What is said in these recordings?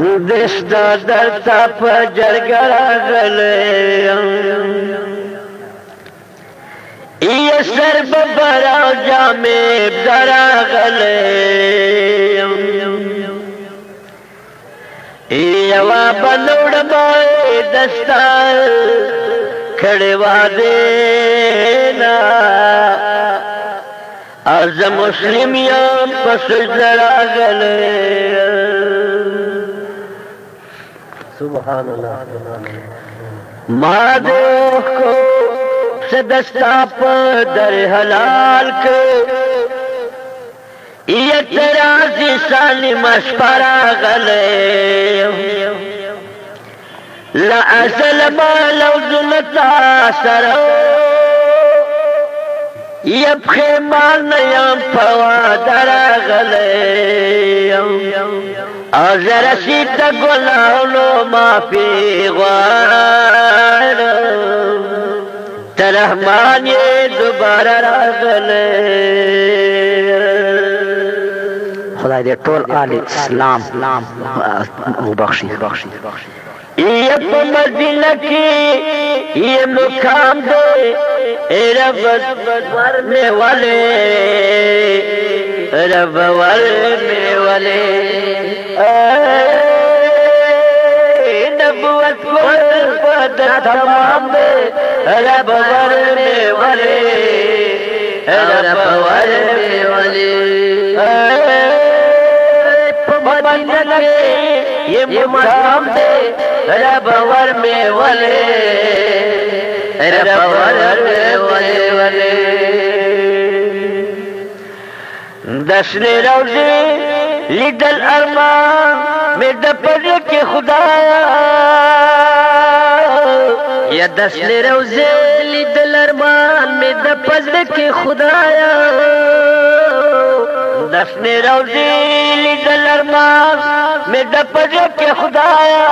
دستا درتا پجرگرا غلیم یہ سر ببرا جامع درا غلیم یوا بلوڑ بائے دستا کھڑے وادینا از مسلمیان پس درا غلیم سبحان اللہ مادو کو سدستا در حلال کے یہ ترازی سالی مشپرا غلیم لا اصل ما لو زلتا سرو یبخی مال نیم پوادرا غلیم آزر سیت گلانو ما فی غوارم ترحمان یہ دوبارہ راغلے خدا دے طول آل اسلام بخشی یہ مدینہ کی یہ مقام دے رب ورنے والے رب ورنے والے نبوت کو تمام دے رب ورنے والے رب ورنے والے مدینہ کے یہ مقام دے رب ورنے والے رب ورنے والے دشن روزے لیدل ارمان میں دپر کے خدایا یا دشن روزے لیدل ارمان میں دپر کے خدایا دشن روزے لیدل ارمان میں دپر کے خدایا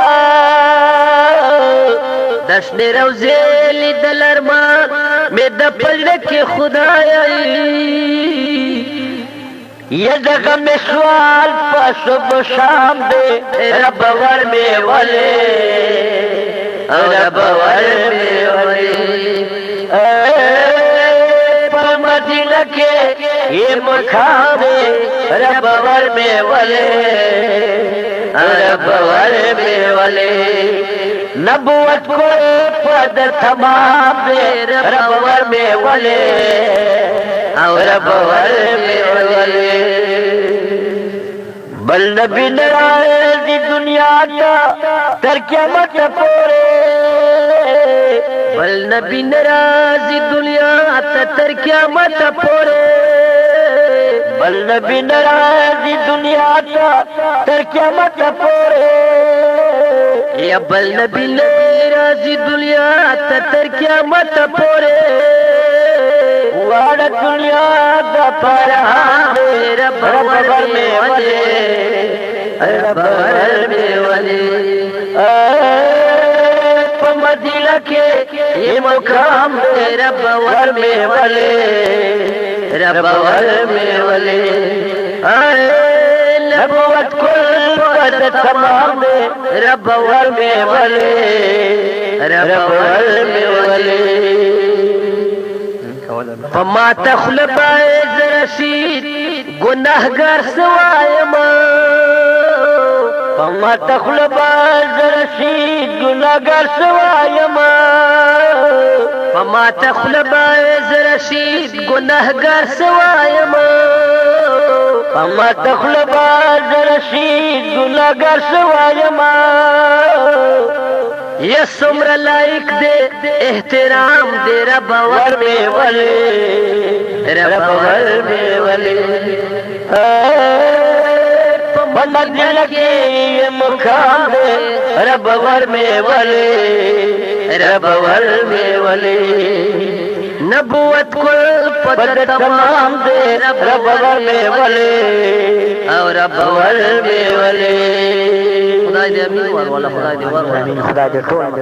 دشن روزے لیدل ارمان میں دپر کے خدایا یہ زغم سوال پا صبح شام دے رب ورنے والے رب ورنے والے پا مدینہ کے یہ مقام دے رب ورنے والے رب ورنے والے نبوت کو پد تمام دے رب ورنے والے رب ورنے والے بل نبی نراز دی دنیا تا تر قیامت پورے بل نبی نراز دی دنیا تا تر قیامت پورے بل نبی نراز دی دنیا تا تر قیامت پورے یا بل نبی نراز دی دنیا تا تر قیامت پورے وارا دنیا دا پرہا رب ورنے والے رب ورنے والے مدینہ کے یہ مقام ہے رب ورنے والے رب ورنے والے نبوت کل قد تمام رب ورنے والے رب ورنے والے فما تخلب عز رشید گناہگر سوائما فما تخلب عز رشید گناہگر سوائما فما تخلب عز رشید گناہگر سوائما فما تخلب عز رشید گناہگر سوائما یہ سمر لائق دے احترام دے رب ورنے والے رب ورنے والے مدینہ کے یہ مقام دے رب ورنے والے رب ورنے والے نبوت کل پد تمام دے رب ورنے والے اور رب ورنے والے خدا دے امین والا خدا دے